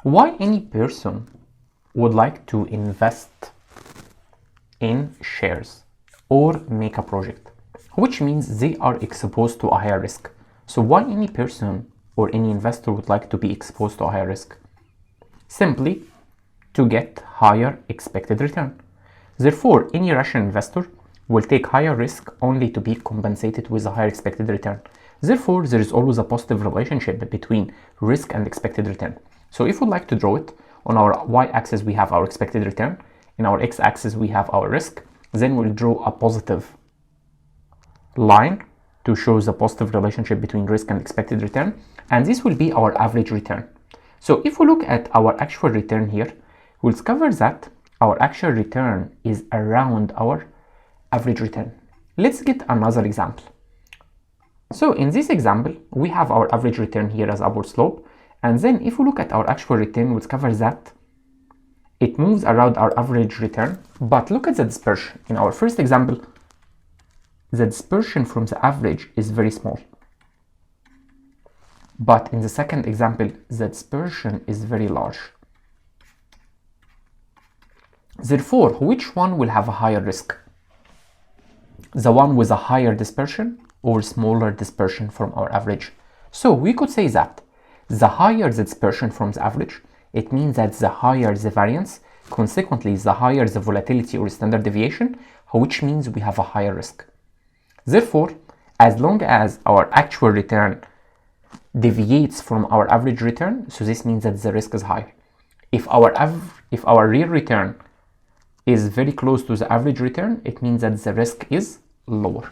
Why any person would like to invest in shares or make a project, which means they are exposed to a higher risk. So why any person or any investor would like to be exposed to a higher risk? Simply to get higher expected return. Therefore, any rational investor will take higher risk only to be compensated with a higher expected return. Therefore, there is always a positive relationship between risk and expected return. So if we'd like to draw it, on our y-axis we have our expected return, in our x-axis we have our risk, then we'll draw a positive line to show the positive relationship between risk and expected return, and this will be our average return. So if we look at our actual return here, we'll discover that our actual return is around our average return. Let's get another example. So in this example, we have our average return here as upward slope, and then if we look at our actual return, we'll discover that it moves around our average return, but look at the dispersion. In our first example, the dispersion from the average is very small. But in the second example, the dispersion is very large. Therefore, which one will have a higher risk? The one with a higher dispersion or smaller dispersion from our average? So we could say that the higher the dispersion from the average, it means that the higher the variance, consequently the higher the volatility or standard deviation, which means we have a higher risk. Therefore, as long as our actual return deviates from our average return, so this means that the risk is higher. If our real return is very close to the average return, it means that the risk is lower.